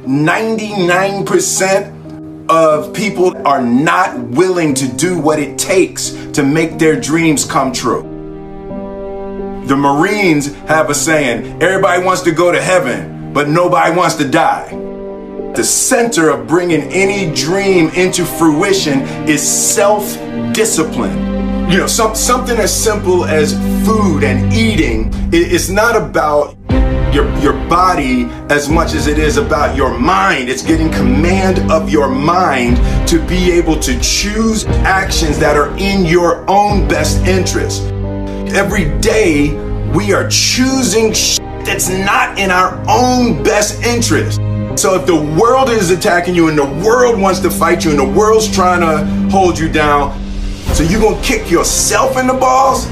99% of people are not willing to do what it takes to make their dreams come true. The Marines have a saying, everybody wants to go to heaven, but nobody wants to die. The center of bringing any dream into fruition is self-discipline. You know, something as simple as food and eating. It's not about your body as much as it is about your mind. It's getting command of your mind to be able to choose actions that are in your own best interest. Every day we are choosing that's not in our own best interest. So if the world is attacking you and the world wants to fight you and the world's trying to hold you down, so you're gonna kick yourself in the balls?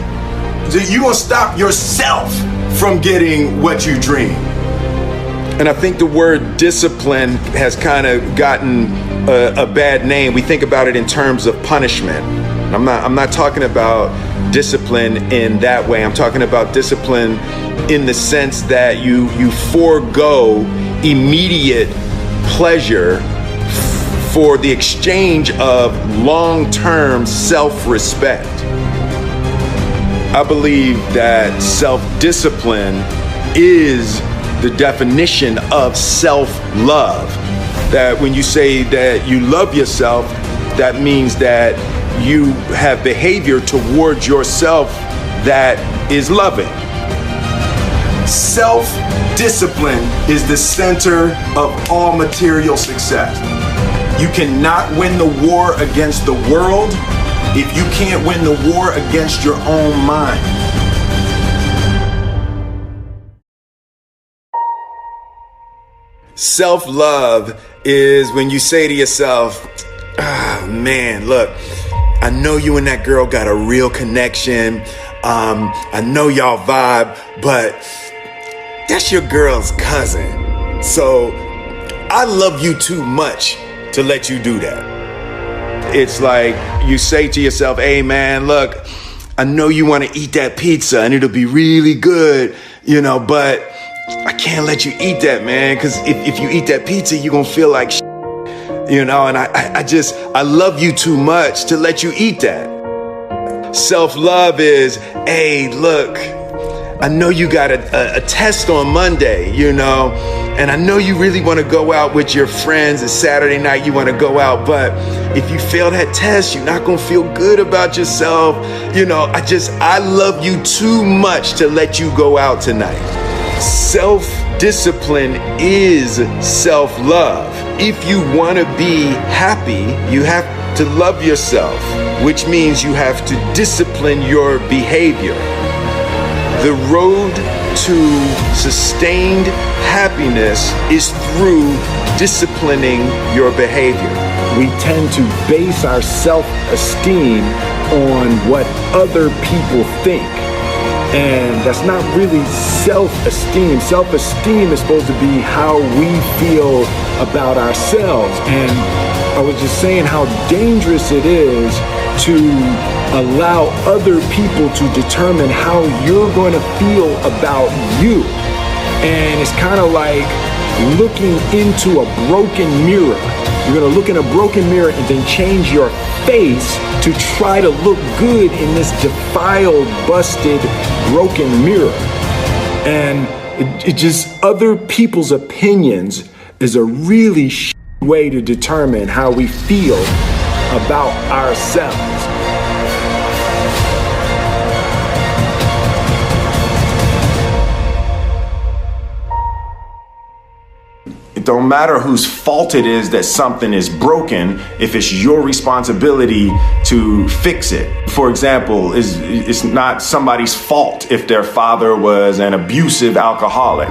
So you're gonna stop yourself from getting what you dream. And I think the word discipline has kind of gotten a bad name. We think about it in terms of punishment. I'm not talking about discipline in that way. I'm talking about discipline in the sense that you forego immediate pleasure for the exchange of long-term self-respect. I believe that self-discipline is the definition of self-love. That when you say that you love yourself, that means that you have behavior towards yourself that is loving. Self-discipline is the center of all material success. You cannot win the war against the world if you can't win the war against your own mind. Self-love is when you say to yourself, oh man, look, I know you and that girl got a real connection. I know y'all vibe, but that's your girl's cousin. So I love you too much to let you do that. It's like you say to yourself, hey man, look, I know you want to eat that pizza and it'll be really good, you know, but I can't let you eat that, man, because if you eat that pizza, you're going to feel like shit, you know, and I love you too much to let you eat that. Self-love is, hey, look, I know you got a test on Monday, you know, and I know you really want to go out with your friends. It's Saturday night, you want to go out, but if you fail that test, you're not going to feel good about yourself. You know, I love you too much to let you go out tonight. Self-discipline is self-love. If you want to be happy, you have to love yourself, which means you have to discipline your behavior. The road to sustained happiness is through disciplining your behavior. We tend to base our self-esteem on what other people think. And that's not really self-esteem. Self-esteem is supposed to be how we feel about ourselves. And I was just saying how dangerous it is to allow other people to determine how you're going to feel about you. And it's kind of like looking into a broken mirror. You're going to look in a broken mirror and then change your face to try to look good in this defiled, busted, broken mirror. And it just, other people's opinions is a really way to determine how we feel about ourselves. It don't matter whose fault it is that something is broken if it's your responsibility to fix it. For example, it's not somebody's fault if their father was an abusive alcoholic,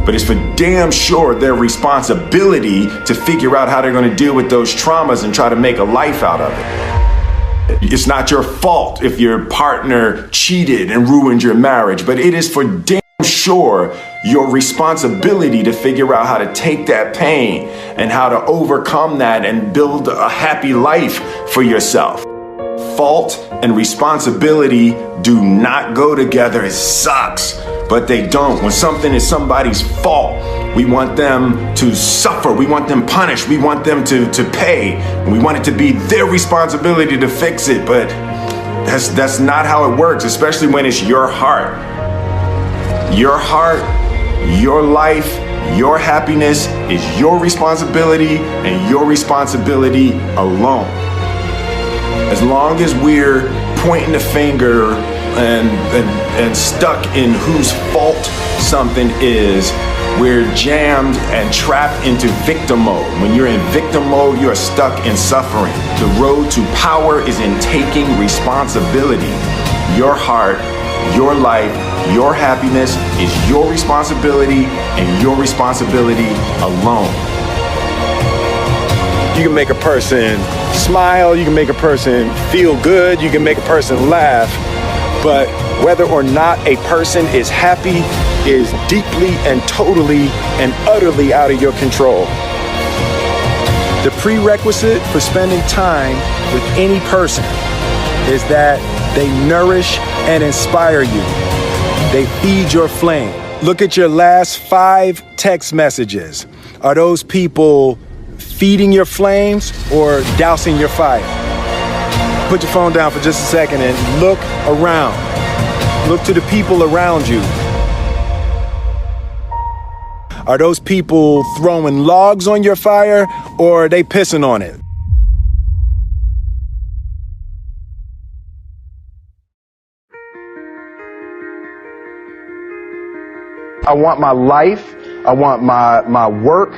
but it's for damn sure their responsibility to figure out how they're going to deal with those traumas and try to make a life out of it. It's not your fault if your partner cheated and ruined your marriage, but it is for damn sure your responsibility to figure out how to take that pain and how to overcome that and build a happy life for yourself. Fault and responsibility do not go together. It sucks, but they don't. When something is somebody's fault, We want them to suffer. We want them punished. We want them to pay. And we want it to be their responsibility to fix it. But that's not how it works, especially when it's your heart. Your heart, your life, your happiness is your responsibility and your responsibility alone. As long as we're pointing the finger and stuck in whose fault something is, we're jammed and trapped into victim mode. When you're in victim mode, you're stuck in suffering. The road to power is in taking responsibility. Your heart, your life, your happiness is your responsibility and your responsibility alone. You can make a person smile, you can make a person feel good, you can make a person laugh, but whether or not a person is happy is deeply and totally and utterly out of your control. The prerequisite for spending time with any person is that they nourish and inspire you. They feed your flame. Look at your last 5 text messages. Are those people feeding your flames or dousing your fire? Put your phone down for just a second and look around. Look to the people around you. Are those people throwing logs on your fire or are they pissing on it? I want my life, I want my work,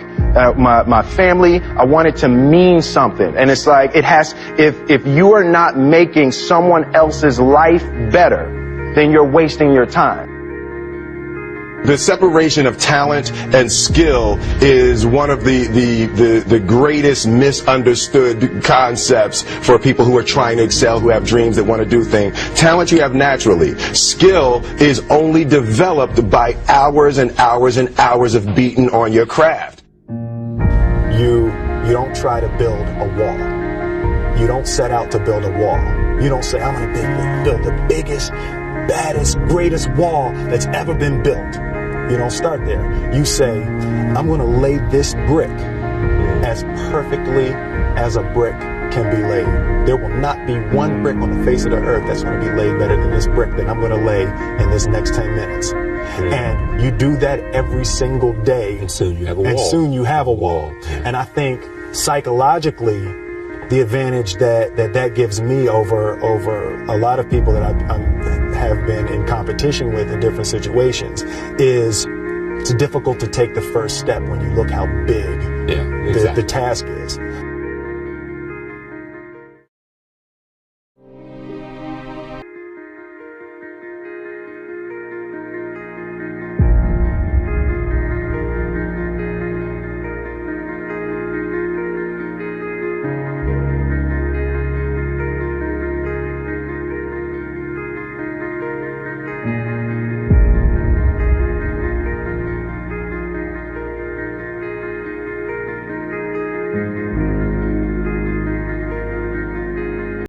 my family, I want it to mean something. And it's like, if you are not making someone else's life better, then you're wasting your time. The separation of talent and skill is one of the greatest misunderstood concepts for people who are trying to excel, who have dreams, that want to do things. Talent you have naturally. Skill is only developed by hours and hours and hours of beating on your craft. You don't try to build a wall. You don't set out to build a wall. You don't say, I'm going to build the biggest, baddest, greatest wall that's ever been built. You don't start there. You say, I'm going to lay this brick as perfectly as a brick can be laid. There will not be one brick on the face of the earth that's going to be laid better than this brick that I'm going to lay in this next 10 minutes. And you do that every single day. And soon you have a wall. And soon you have a wall. And I think psychologically, the advantage that gives me over a lot of people that I have been in competition with in different situations is it's difficult to take the first step when you look how big the task is.